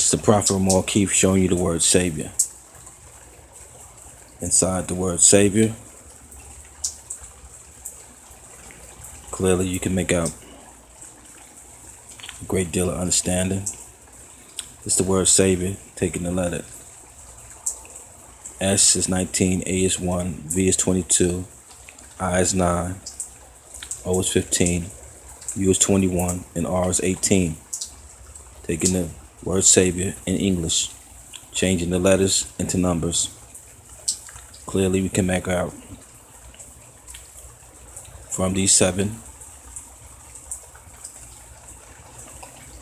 It's the Prophet Ramon Keith showing you the word Savior. Inside the word Savior, clearly you can make out a great deal of understanding. It's the word Savior, taking the letter S is 19, A is 1, V is 22, I is 9, O is 15, U is 21, and R is 18. Taking the word Savior in English, changing the letters into numbers. Clearly we can make out from these 7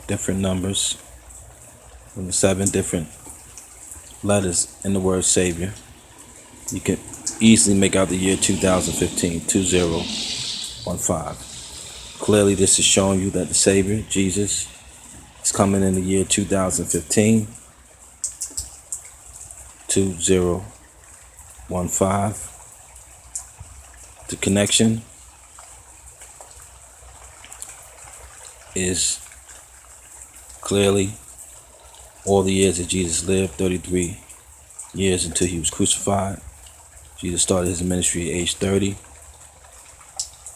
different numbers, from the 7 different letters in the word Savior, you can easily make out the year 2015, 2015. Clearly this is showing you that the Savior, Jesus, is coming in the year 2015, 2015. The connection is clearly all the years that Jesus lived, 33 years until he was crucified. Jesus started his ministry at age 30.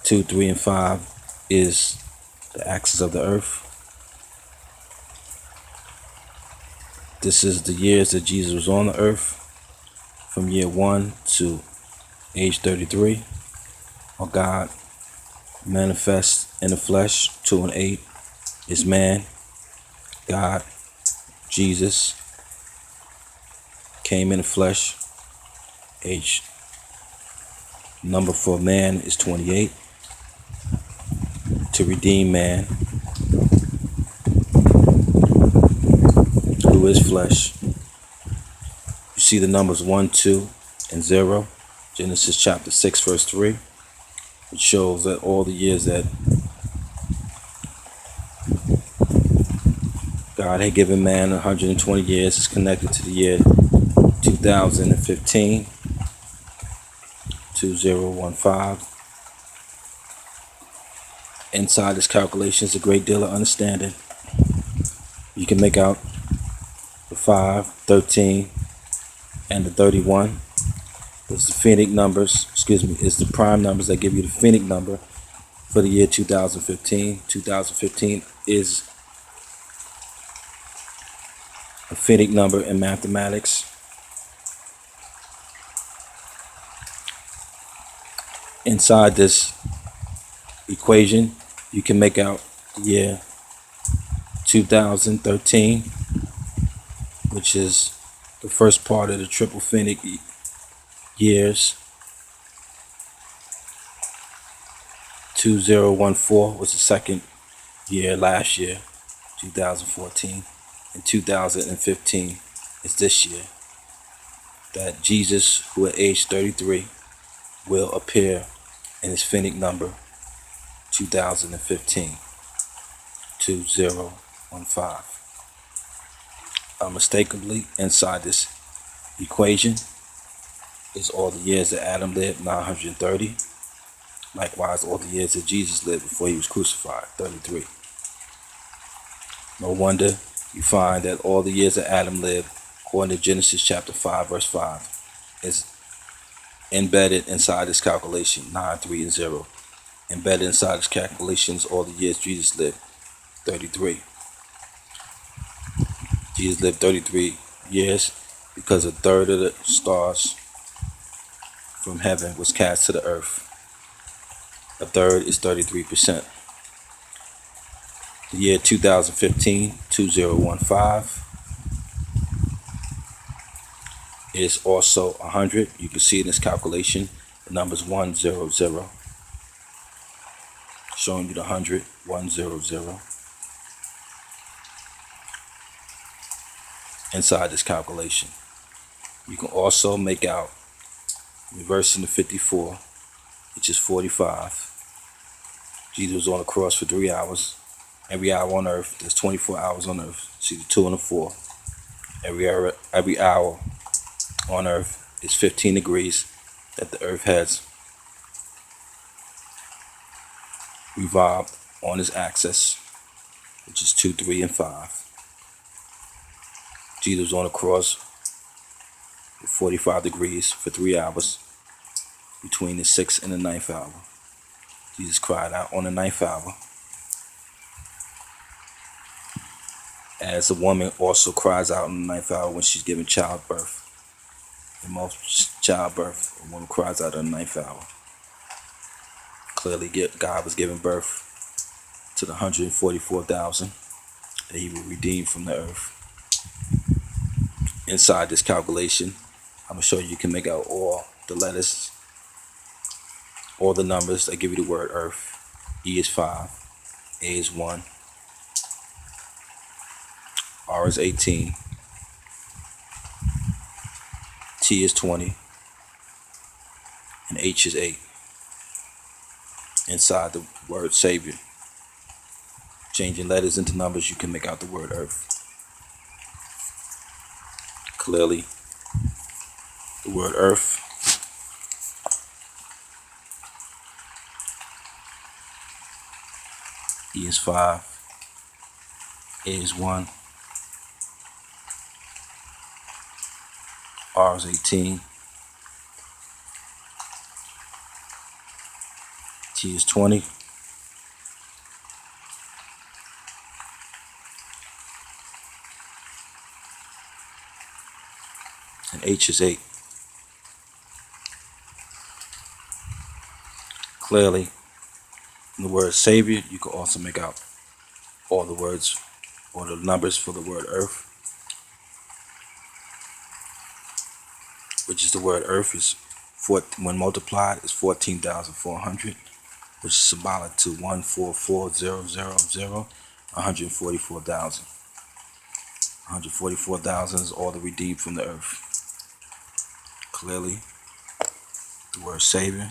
2, 3, and 5 is the axis of the earth. This is the years that Jesus was on the earth, from year 1 to age 33. Or God manifests in the flesh. 2 and 8 is man. God, Jesus, came in the flesh. Age number for man is 28. To redeem man through his flesh. You see the numbers 1, 2, and 0. Genesis chapter 6, verse 3. It shows that all the years that God had given man, 120 years, is connected to the year 2015, 2015. Inside this calculation is a great deal of understanding. You can make out the 5, 13, and the 31. It's the Phoenix numbers, it's the prime numbers that give you the Phoenix number for the year 2015. 2015 is a Phoenix number in mathematics. Inside this equation, you can make out the year 2013, which is the first part of the triple Phoenix years. 2014 was the second year last year, 2014, and 2015 is this year. That Jesus, who at age 33, will appear in his Phoenix number 2015, 2015. Unmistakably, inside this equation is all the years that Adam lived, 930. Likewise, all the years that Jesus lived before he was crucified, 33. No wonder you find that all the years that Adam lived, according to Genesis chapter 5, verse 5, is embedded inside this calculation, 9, 3, and 0. Embedded inside this calculation is all the years Jesus lived, 33. Jesus lived 33 years because a third of the stars from heaven was cast to the earth. A third is 33%. The year 2015, 2015, is also 100. You can see in this calculation the numbers 100, showing you the 100, 100. Inside this calculation, you can also make out reversing the 54, which is 45. Jesus was on the cross for 3 hours. Every hour on earth, there's 24 hours on earth. See the 2 and the 4. Every hour on earth is 15 degrees that the earth has revolved on its axis, which is 2, 3, and 5. Jesus was on the cross at 45 degrees for 3 hours between the 6th and the 9th hour. Jesus cried out on the 9th hour, as a woman also cries out in the 9th hour when she's giving childbirth. In most childbirth, a woman cries out in the 9th hour. Clearly, God was giving birth to the 144,000 that he will redeem from the earth. Inside this calculation, I'm going to show you can make out all the letters, all the numbers that give you the word earth. E is 5, A is 1, R is 18, T is 20, and H is 8. Inside the word Savior, changing letters into numbers, you can make out the word earth. Clearly, the word earth E is 5, A is 1, R is 18, T is 20, and H is 8. Clearly, in the word Savior, you can also make out all the words or the numbers for the word earth, which is the word earth is when multiplied is 14,400, which is symbolic to 144,000, 144,000. 144,000 is all the redeemed from the earth. Clearly, the word Savior,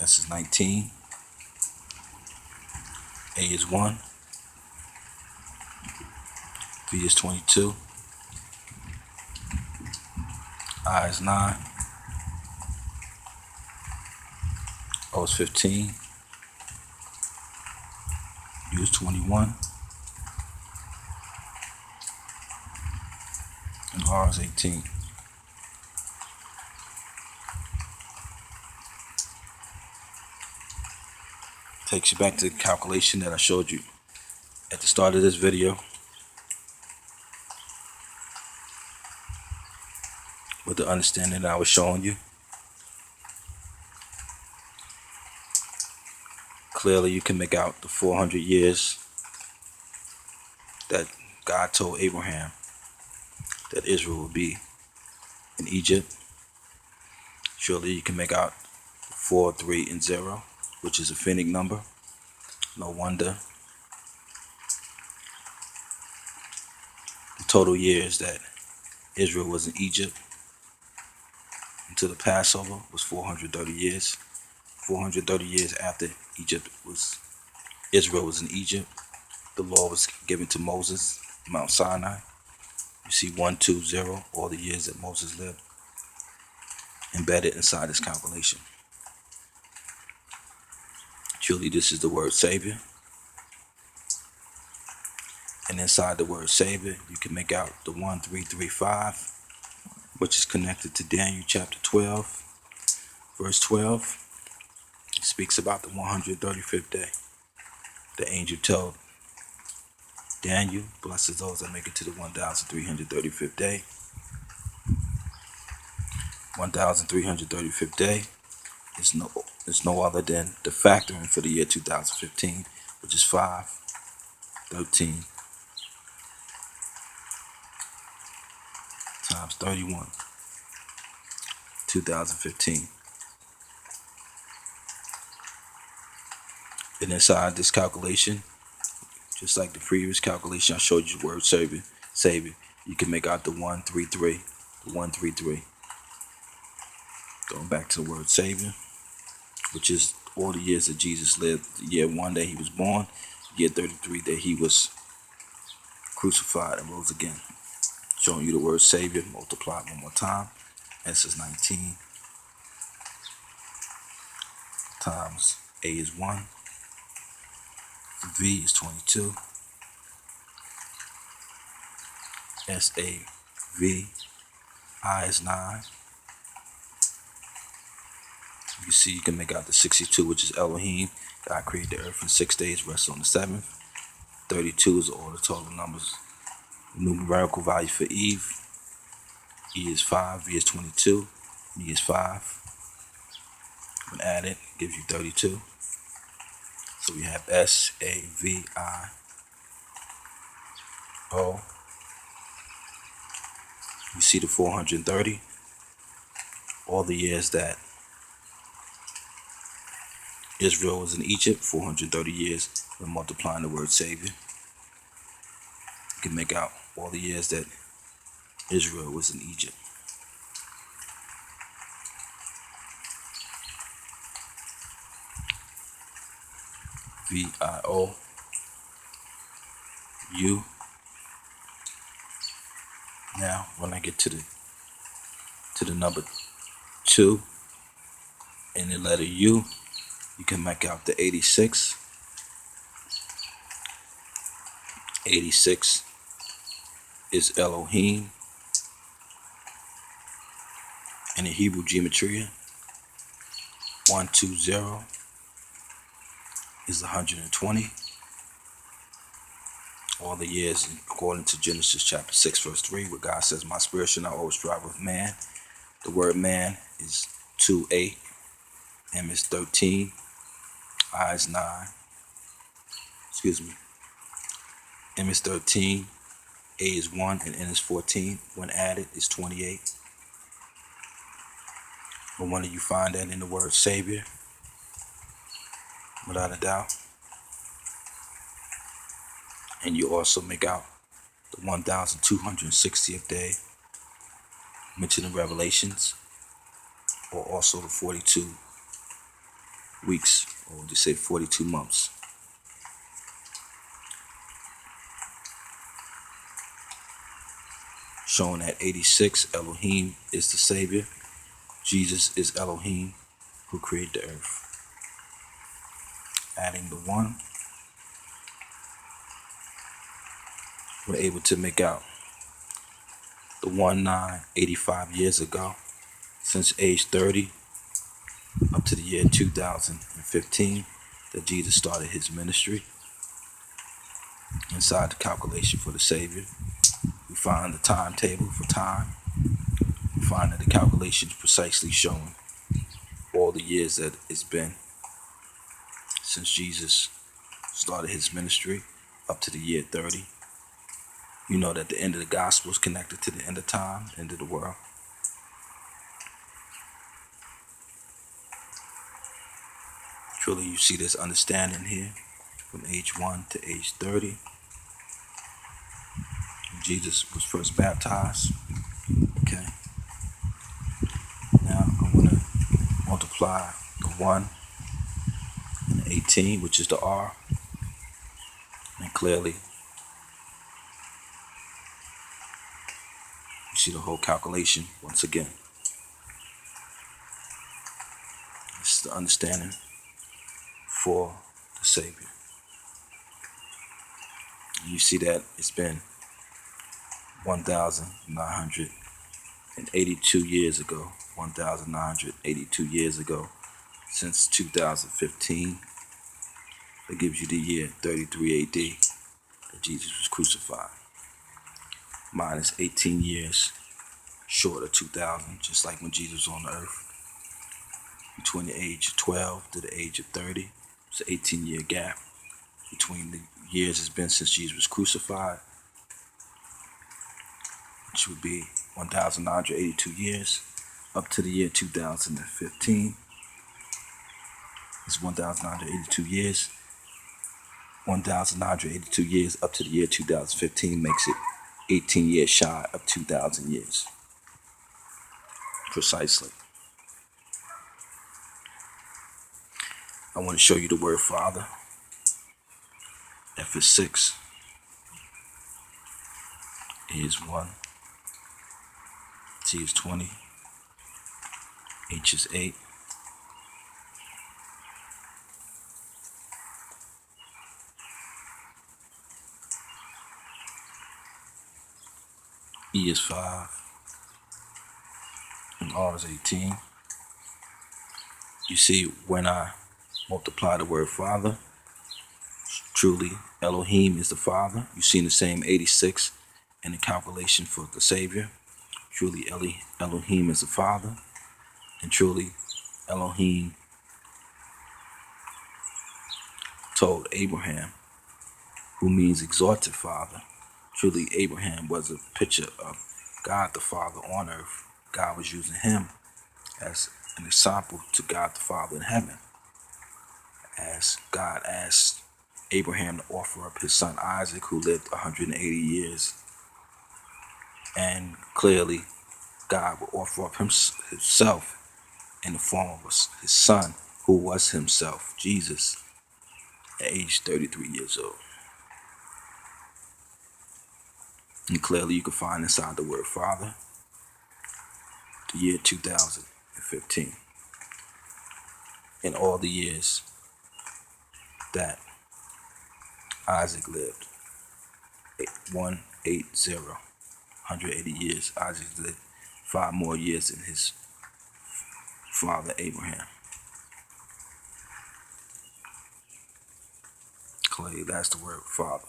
S is 19, A is 1, V is 22, I is 9, O is 15, U is 21, and R is 18. Takes you back to the calculation that I showed you at the start of this video, with the understanding that I was showing you. Clearly, you can make out the 400 years that God told Abraham that Israel would be in Egypt. Surely you can make out 4, 3, and 0, which is a finite number. No wonder the total years that Israel was in Egypt until the Passover was 430 years. 430 years after Israel was in Egypt, the law was given to Moses, Mount Sinai. You see 120, all the years that Moses lived, embedded inside this calculation. Truly, this is the word Savior. And inside the word Savior, you can make out the 1335, which is connected to Daniel chapter 12, verse 12. It speaks about the 135th day. The angel told Daniel, blesses those that make it to the 1335th day. 1335th day is no other than the factoring for the year 2015, which is 513 times 31, 2015. And inside this calculation, just like the previous calculation I showed you the word Savior, you can make out the 133, the 133. Going back to the word Savior, which is all the years that Jesus lived. Year 1 that he was born, year 33 that he was crucified and rose again. Showing you the word Savior multiplied one more time. S is 19 times A is 1, V is 22, SA V, I is 9. You see, you can make out the 62, which is Elohim. God created the earth in 6 days, rest on the 7th. 32 is all the total numbers. Numerical value for Eve. E is 5, V is 22, E is 5. When added, gives you 32. So we have SAVIO. You see the 430. All the years that Israel was in Egypt, 430 years. When multiplying the word Savior, you can make out all the years that Israel was in Egypt. VIOU. Now, when I get to the number 2 and the letter U, you can make out the 86. 86 is Elohim. In the Hebrew gematria, 120 is 120. All the years according to Genesis chapter 6 verse 3, where God says, my spirit shall not always strive with man. The word man is 2A, M is 13, I is 9. M is 13, A is 1, and N is 14. When added, is 28. No wonder you find that in the word Savior, without a doubt. And you also make out the 1,260th day mentioned in Revelations, or also the 42 weeks, or just say 42 months. Showing that 86, Elohim is the Savior. Jesus is Elohim, who created the earth. Adding the 1, we're able to make out the 1985 years ago, since age 30 up to the year 2015, that Jesus started his ministry. Inside the calculation for the Savior, we find the timetable for time. We find that the calculation is precisely showing all the years that it's been since Jesus started his ministry up to the year 30. You know that the end of the gospel is connected to the end of time, end of the world. Truly, you see this understanding here from age 1 to age 30. When Jesus was first baptized. Okay. Now I want to multiply the 1 and the 18, which is the R. And clearly, you see the whole calculation once again. This is the understanding for the Savior. And you see that it's been 1,982 years ago. 1,982 years ago since 2015. That gives you the year 33 AD that Jesus was crucified. Minus 18 years short of 2000, just like when Jesus was on the earth. Between the age of 12 to the age of 30, it's an 18-year gap between the years it's been since Jesus was crucified, which would be 1,982 years, up to the year 2015. It's 1,982 years. 1,982 years up to the year 2015 makes it 18 years shy of 2,000 years. Precisely. I want to show you the word Father. F is 6. A is 1. T is 20. H is 8. E is 5, and R is 18. You see, when I multiply the word Father, truly Elohim is the Father. You see the same 86 in the calculation for the Savior. Truly Elohim is the Father, and truly Elohim told Abraham, who means exalted Father. Truly Abraham was a picture of God the Father on earth. God was using him as an example to God the Father in heaven, as God asked Abraham to offer up his son Isaac, who lived 180 years, and clearly God would offer up himself in the form of his son, who was himself, Jesus, at age 33 years old. And clearly you can find inside the word Father, the year 2015, in all the years that Isaac lived. 180 years. Isaac lived 5 more years than his father Abraham. Clearly that's the word Father.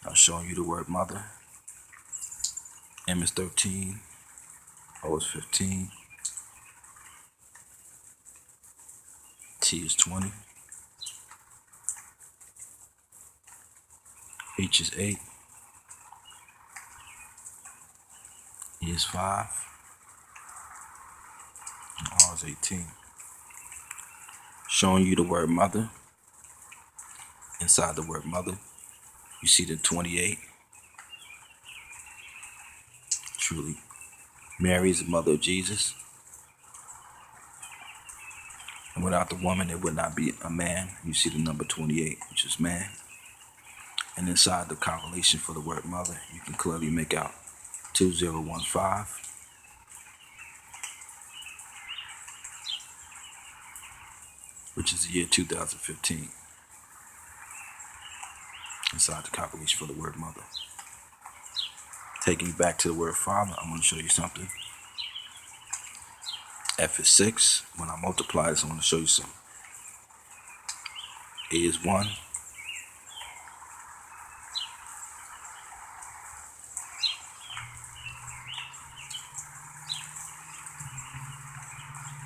I'm showing you the word Mother. M is 13, O is 15, T is 20, H is 8, E is 5, and R is 18. Showing you the word Mother. Inside the word Mother, you see the 28. Truly, Mary is the mother of Jesus. And without the woman, there would not be a man. You see the number 28, which is man. And inside the calculation for the word Mother, you can clearly make out 2015, which is the year 2015. Inside the calculation for the word Mother. Taking you back to the word Father, I'm going to show you something. F is 6. When I multiply this, I want to show you something. A is 1.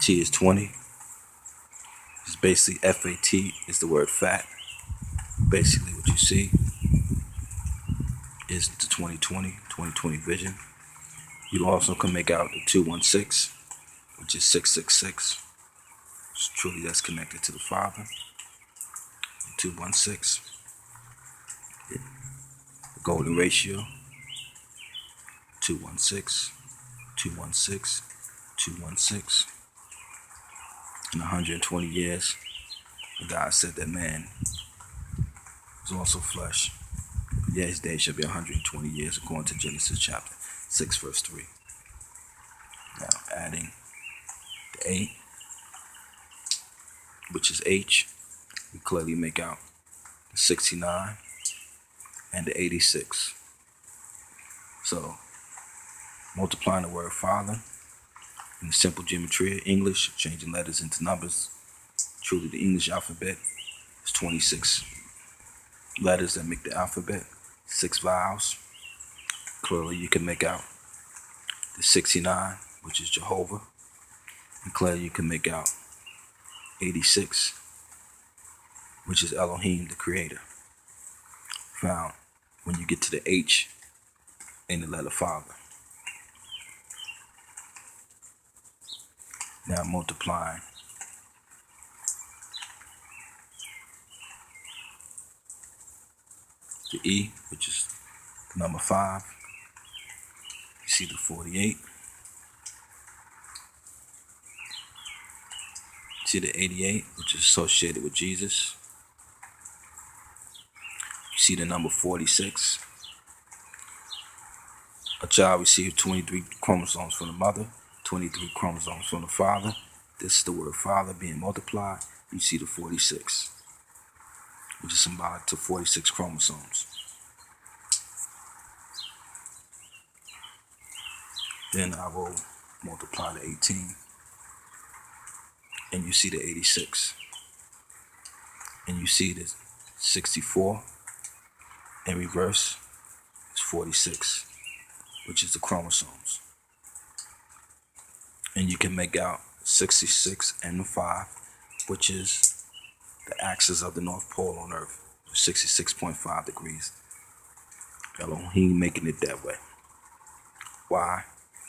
T is 20. It's basically FAT is the word fat. Basically what you see is the 2020 vision. You also can make out the 216, which is 666. Truly that's connected to the Father. 216. The golden ratio. 216, 216, 216. In 120 years, God said that man is also flesh. Yet his day shall be 120 years, according to Genesis chapter 6, verse 3. Now, adding the 8, which is H, we clearly make out the 69 and the 86. So, multiplying the word Father in the simple geometry of English, changing letters into numbers. Truly, the English alphabet is 26 letters that make the alphabet, 6 vowels. Clearly, you can make out the 69, which is Jehovah. And clearly, you can make out 86, which is Elohim, the Creator. Found when you get to the H in the letter Father. Now multiplying the E, which is number 5. You see the 48. You see the 88, which is associated with Jesus. You see the number 46. A child received 23 chromosomes from the mother, 23 chromosomes from the father. This is the word Father being multiplied. You see the 46, which is symbolic to 46 chromosomes. Then I will multiply the 18, and you see the 86, and you see the 64 in reverse is 46, which is the chromosomes. And you can make out 66 and 5, which is the axis of the North Pole on Earth, 66.5 degrees. Elohim making it that way. Why?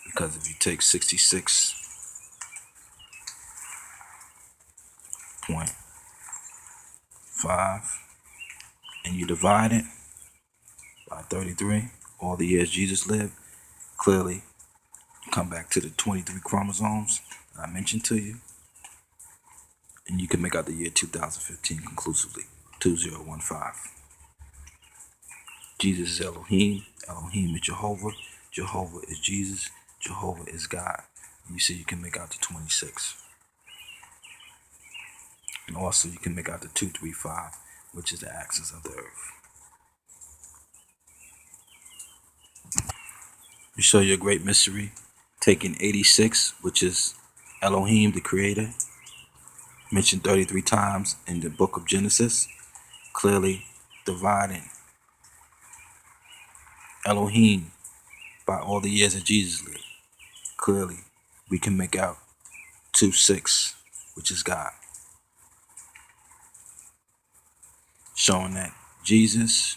Because if you take 66.5 and you divide it by 33, all the years Jesus lived, clearly you come back to the 23 chromosomes that I mentioned to you, and you can make out the year 2015 conclusively, 2015. Jesus is Elohim, Elohim is Jehovah, Jehovah is Jesus, Jehovah is God. And you see you can make out the 26. And also you can make out the 235, which is the axis of the earth. We show you a great mystery, taking 86, which is Elohim, the creator, mentioned 33 times in the book of Genesis, clearly dividing Elohim by all the years that Jesus lived. Clearly, we can make out 26, which is God. Showing that Jesus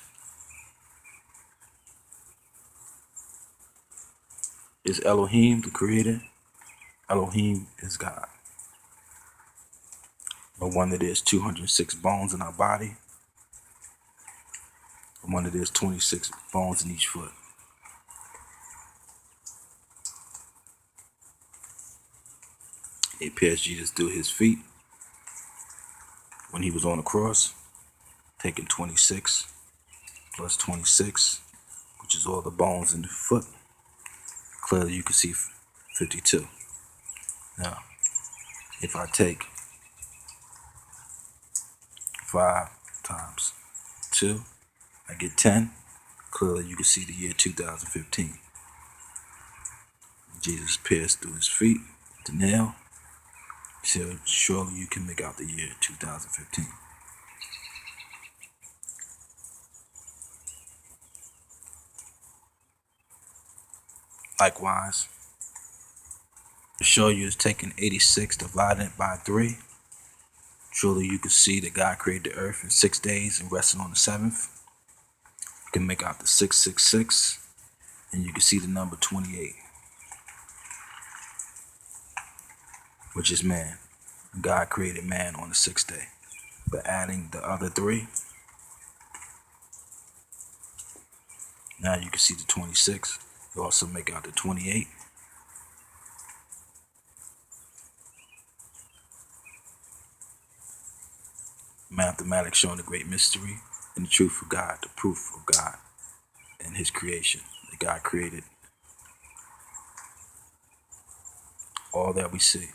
is Elohim, the creator. Elohim is God. No wonder there's 206 bones in our body. No wonder there's 26 bones in each foot. It pierced Jesus through his feet when he was on the cross, taking 26 plus 26, which is all the bones in the foot. Clearly you can see 52. Now, if I take 5 times 2, I get 10. Clearly you can see the year 2015. Jesus pierced through his feet with the nail. So surely you can make out the year 2015. Likewise, to show you is taking 86 divided by 3. Truly you can see that God created the earth in 6 days and rested on the 7th. You can make out the 666, and you can see the number 28, which is man. God created man on the 6th day. But adding the other 3, now you can see the 26. You also make out the 28. Mathematics showing the great mystery and the truth of God, the proof of God and his creation. That God created all that we see.